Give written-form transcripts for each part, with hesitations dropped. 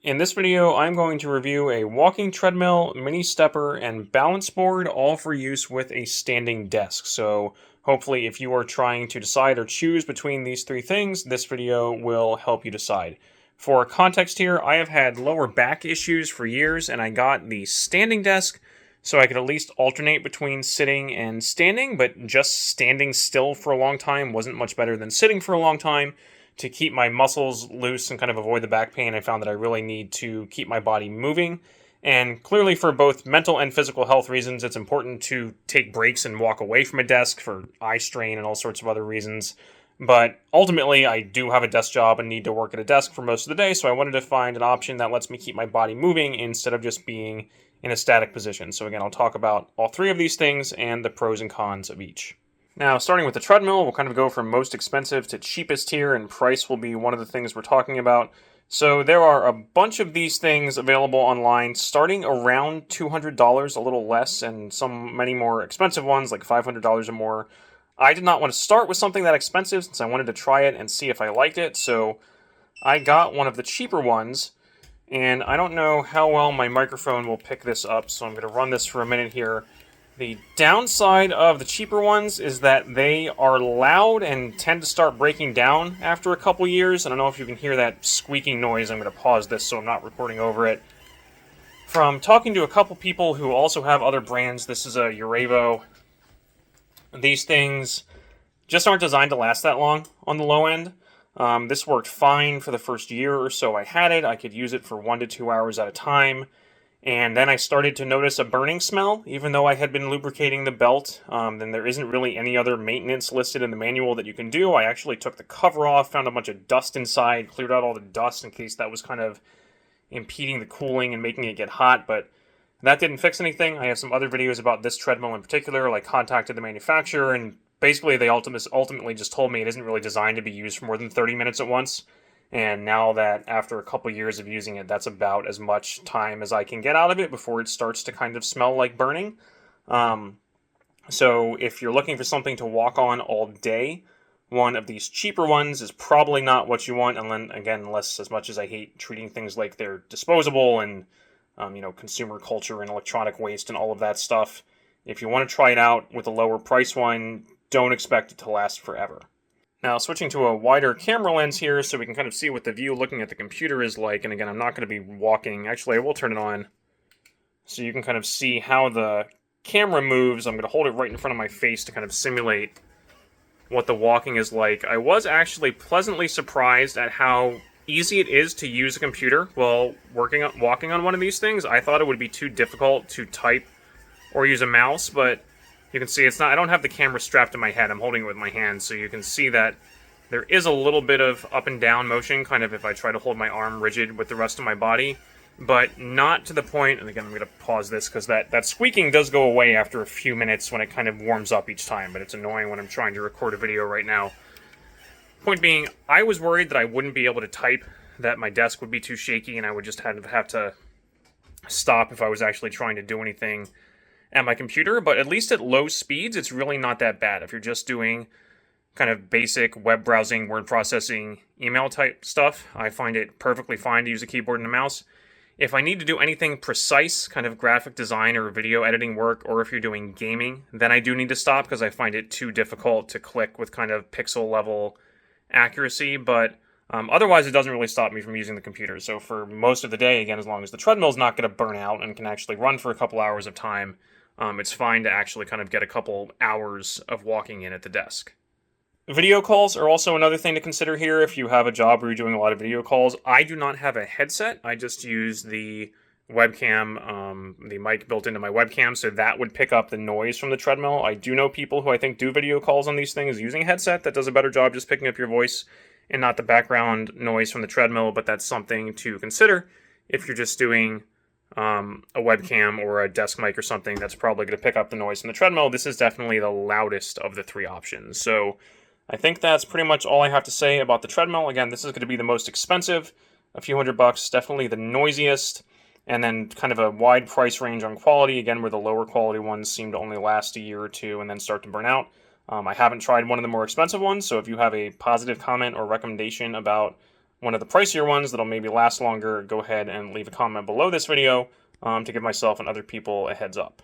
In this video, I'm going to review a walking treadmill, mini stepper, and balance board, all for use with a standing desk. So hopefully if you are trying to decide or choose between these three things, this video will help you decide. For context here, I have had lower back issues for years, and I got the standing desk so I could at least alternate between sitting and standing, but just standing still for a long time wasn't much better than sitting for a long time. To keep my muscles loose and kind of avoid the back pain, I found that I really need to keep my body moving. And clearly, for both mental and physical health reasons, it's important to take breaks and walk away from a desk for eye strain and all sorts of other reasons. But ultimately, I do have a desk job and need to work at a desk for most of the day, so I wanted to find an option that lets me keep my body moving instead of just being in a static position. So again, I'll talk about all three of these things and the pros and cons of each. Now, starting with the treadmill, we'll kind of go from most expensive to cheapest here, and price will be one of the things we're talking about. So there are a bunch of these things available online, starting around $200, a little less, and many more expensive ones, like $500 or more. I did not want to start with something that expensive, since I wanted to try it and see if I liked it, so I got one of the cheaper ones, and I don't know how well my microphone will pick this up, so I'm going to run this for a minute here. The downside of the cheaper ones is that they are loud and tend to start breaking down after a couple years. I don't know if you can hear that squeaking noise. I'm going to pause this so I'm not recording over it. From talking to a couple people who also have other brands, this is a Urevo. These things just aren't designed to last that long on the low end. This worked fine for the first year or so I had it. I could use it for 1 to 2 hours at a time. And then I started to notice a burning smell, even though I had been lubricating the belt. Then there isn't really any other maintenance listed in the manual that you can do. I actually took the cover off, found a bunch of dust inside, cleared out all the dust in case that was kind of impeding the cooling and making it get hot, but that didn't fix anything. I have some other videos about this treadmill in particular. I contacted the manufacturer, and basically they ultimately just told me it isn't really designed to be used for more than 30 minutes at once. And now that after a couple years of using it, that's about as much time as I can get out of it before it starts to kind of smell like burning. So if you're looking for something to walk on all day, one of these cheaper ones is probably not what you want. And then again, unless, as much as I hate treating things like they're disposable and consumer culture and electronic waste and all of that stuff, if you want to try it out with a lower price one, don't expect it to last forever. Now, switching to a wider camera lens here so we can kind of see what the view looking at the computer is like. And again, I'm not going to be walking. Actually, I will turn it on so you can kind of see how the camera moves. I'm going to hold it right in front of my face to kind of simulate what the walking is like. I was actually pleasantly surprised at how easy it is to use a computer while walking on one of these things. I thought it would be too difficult to type or use a mouse, but you can see it's not. I don't have the camera strapped to my head. I'm holding it with my hands, so you can see that there is a little bit of up and down motion, kind of if I try to hold my arm rigid with the rest of my body, but not to the point, and again, I'm going to pause this because that squeaking does go away after a few minutes when it kind of warms up each time, but it's annoying when I'm trying to record a video right now. Point being, I was worried that I wouldn't be able to type, that my desk would be too shaky, and I would just have to stop if I was actually trying to do anything at my computer, but at least at low speeds, it's really not that bad. If you're just doing kind of basic web browsing, word processing, email type stuff, I find it perfectly fine to use a keyboard and a mouse. If I need to do anything precise, kind of graphic design or video editing work, or if you're doing gaming, then I do need to stop because I find it too difficult to click with kind of pixel level accuracy, but otherwise it doesn't really stop me from using the computer. So for most of the day, again, as long as the treadmill's not going to burn out and can actually run for a couple hours of time, it's fine to actually kind of get a couple hours of walking in at the desk. Video calls are also another thing to consider here if you have a job where you're doing a lot of video calls. I do not have a headset. I just use the webcam, the mic built into my webcam, so that would pick up the noise from the treadmill. I do know people who I think do video calls on these things using a headset that does a better job just picking up your voice and not the background noise from the treadmill, but that's something to consider if you're just doing a webcam or a desk mic or something that's probably going to pick up the noise from the treadmill. This is definitely the loudest of the three options. So I think that's pretty much all I have to say about the treadmill. Again, this is going to be the most expensive, a few $100, definitely the noisiest, and then kind of a wide price range on quality, again, where the lower quality ones seem to only last a year or two and then start to burn out. I haven't tried one of the more expensive ones, so if you have a positive comment or recommendation about one of the pricier ones that'll maybe last longer, go ahead and leave a comment below this video to give myself and other people a heads up.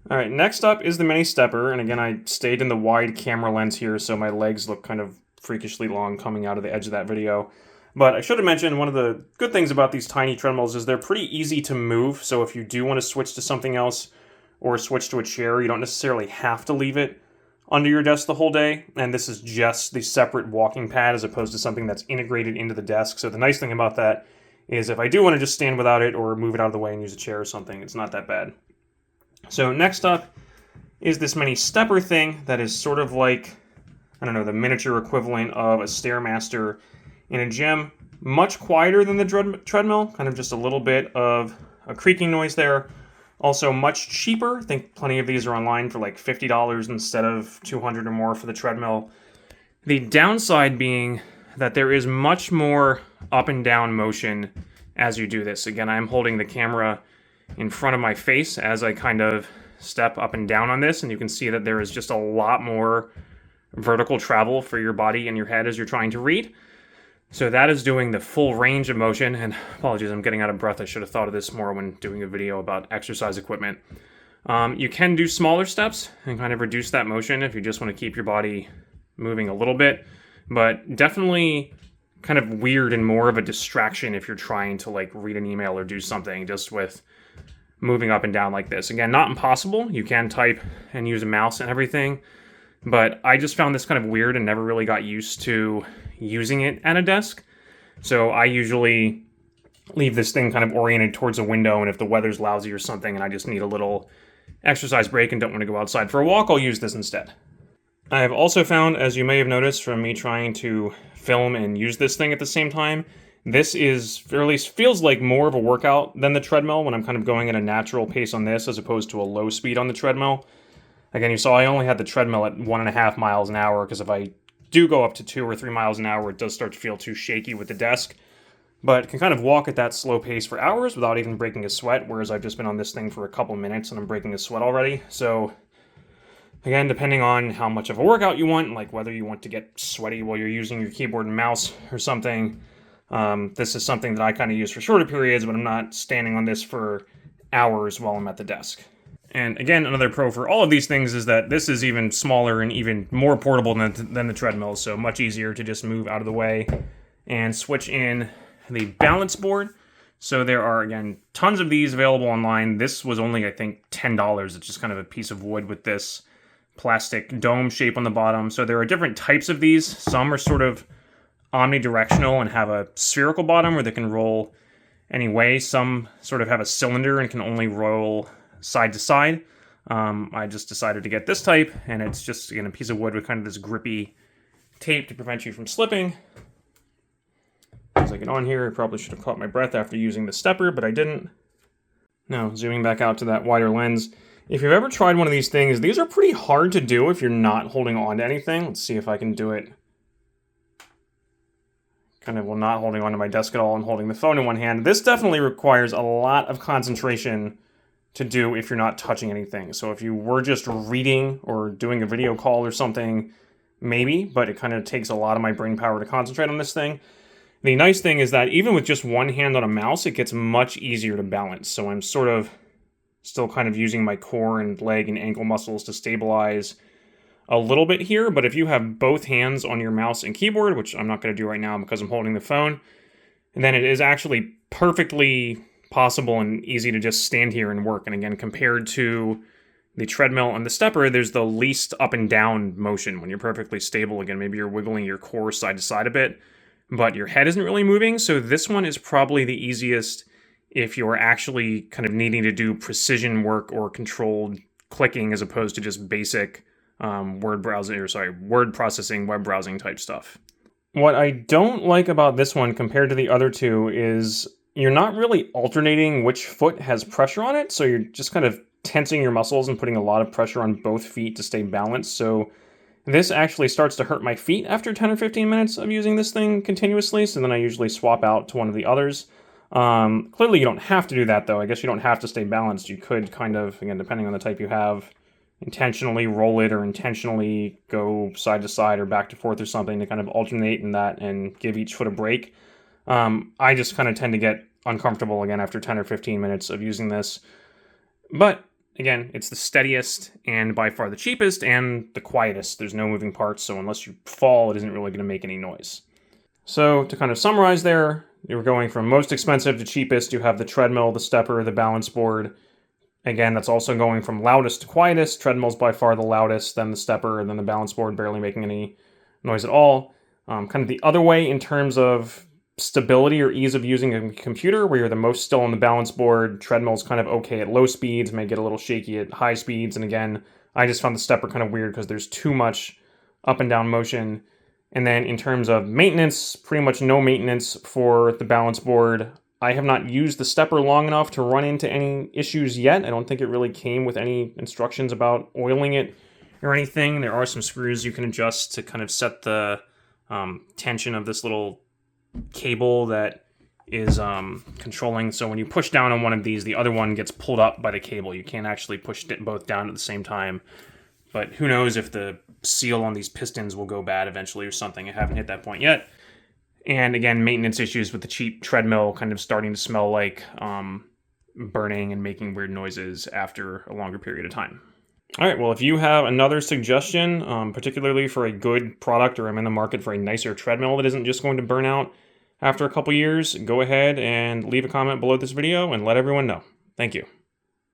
All right, next up is the mini stepper, and again, I stayed in the wide camera lens here, so my legs look kind of freakishly long coming out of the edge of that video. But I should have mentioned one of the good things about these tiny treadmills is they're pretty easy to move, so if you do want to switch to something else or switch to a chair, you don't necessarily have to leave it under your desk the whole day, and this is just the separate walking pad as opposed to something that's integrated into the desk. So the nice thing about that is if I do want to just stand without it or move it out of the way and use a chair or something, it's not that bad. So next up is this mini stepper thing that is sort of like, I don't know, the miniature equivalent of a Stairmaster in a gym. Much quieter than the treadmill, kind of just a little bit of a creaking noise there. Also much cheaper. I think plenty of these are online for like $50 instead of $200 or more for the treadmill. The downside being that there is much more up and down motion as you do this. Again, I'm holding the camera in front of my face as I kind of step up and down on this, and you can see that there is just a lot more vertical travel for your body and your head as you're trying to read. So that is doing the full range of motion, and apologies, I'm getting out of breath. I should have thought of this more when doing a video about exercise equipment. You can do smaller steps and kind of reduce that motion if you just want to keep your body moving a little bit, but definitely kind of weird and more of a distraction if you're trying to like read an email or do something just with moving up and down like this. Again, not impossible. You can type and use a mouse and everything, but I just found this kind of weird and never really got used to using it at a desk. So I usually leave this thing kind of oriented towards a window, and if the weather's lousy or something and I just need a little exercise break and don't want to go outside for a walk, I'll use this instead. I have also found, as you may have noticed from me trying to film and use this thing at the same time, this is, or at least feels like more of a workout than the treadmill when I'm kind of going at a natural pace on this as opposed to a low speed on the treadmill. Again, you saw I only had the treadmill at 1.5 miles an hour because if I do go up to 2 or 3 miles an hour, it does start to feel too shaky with the desk. But can kind of walk at that slow pace for hours without even breaking a sweat, whereas I've just been on this thing for a couple minutes and I'm breaking a sweat already. So again, depending on how much of a workout you want, like whether you want to get sweaty while you're using your keyboard and mouse or something, this is something that I kind of use for shorter periods, but I'm not standing on this for hours while I'm at the desk. And again, another pro for all of these things is that this is even smaller and even more portable than the treadmill, so much easier to just move out of the way and switch in the balance board. So there are, again, tons of these available online. This was only, I think, $10. It's just kind of a piece of wood with this plastic dome shape on the bottom. So there are different types of these. Some are sort of omnidirectional and have a spherical bottom where they can roll any way. Some sort of have a cylinder and can only roll side to side. I just decided to get this type, and it's just, again, a piece of wood with kind of this grippy tape to prevent you from slipping. As I get on here, I probably should have caught my breath after using the stepper, but I didn't. Now, zooming back out to that wider lens, if you've ever tried one of these things, these are pretty hard to do if you're not holding on to anything. Let's see if I can do it. Kind of, well, not holding onto my desk at all and holding the phone in one hand. This definitely requires a lot of concentration to do if you're not touching anything. So if you were just reading or doing a video call or something, maybe, but it kind of takes a lot of my brain power to concentrate on this thing. The nice thing is that even with just one hand on a mouse, it gets much easier to balance. So I'm sort of still kind of using my core and leg and ankle muscles to stabilize a little bit here, but if you have both hands on your mouse and keyboard, which I'm not going to do right now because I'm holding the phone, then it is actually perfectly possible and easy to just stand here and work. And again, compared to the treadmill and the stepper, there's the least up and down motion when you're perfectly stable. Again, maybe you're wiggling your core side to side a bit, but your head isn't really moving. So this one is probably the easiest if you're actually kind of needing to do precision work or controlled clicking as opposed to just basic word processing, web browsing type stuff. What I don't like about this one compared to the other two is you're not really alternating which foot has pressure on it, so you're just kind of tensing your muscles and putting a lot of pressure on both feet to stay balanced. So this actually starts to hurt my feet after 10 or 15 minutes of using this thing continuously, so then I usually swap out to one of the others. Clearly you don't have to do that, though. I guess you don't have to stay balanced. You could kind of, again, depending on the type you have, intentionally roll it or intentionally go side to side or back to forth or something to kind of alternate in that and give each foot a break. I just kind of tend to get uncomfortable again after 10 or 15 minutes of using this. But again, it's the steadiest and by far the cheapest and the quietest. There's no moving parts, so unless you fall, it isn't really going to make any noise. So to kind of summarize there, you're going from most expensive to cheapest. You have the treadmill, the stepper, the balance board. Again, that's also going from loudest to quietest. Treadmill's by far the loudest, then the stepper, and then the balance board barely making any noise at all. Kind of the other way in terms of stability or ease of using a computer, where you're the most still on the balance board. Treadmill's kind of okay at low speeds, may get a little shaky at high speeds. And again, I just found the stepper kind of weird because there's too much up and down motion. And then in terms of maintenance, pretty much no maintenance for the balance board. I have not used the stepper long enough to run into any issues yet. I don't think it really came with any instructions about oiling it or anything. There are some screws you can adjust to kind of set the tension of this little cable that is controlling. So when you push down on one of these, the other one gets pulled up by the cable. You can't actually push it both down at the same time. But who knows if the seal on these pistons will go bad eventually or something. I haven't hit that point yet. And again, maintenance issues with the cheap treadmill kind of starting to smell like burning and making weird noises after a longer period of time. All right, well, if you have another suggestion, particularly for a good product, or I'm in the market for a nicer treadmill that isn't just going to burn out after a couple years, go ahead and leave a comment below this video and let everyone know. Thank you.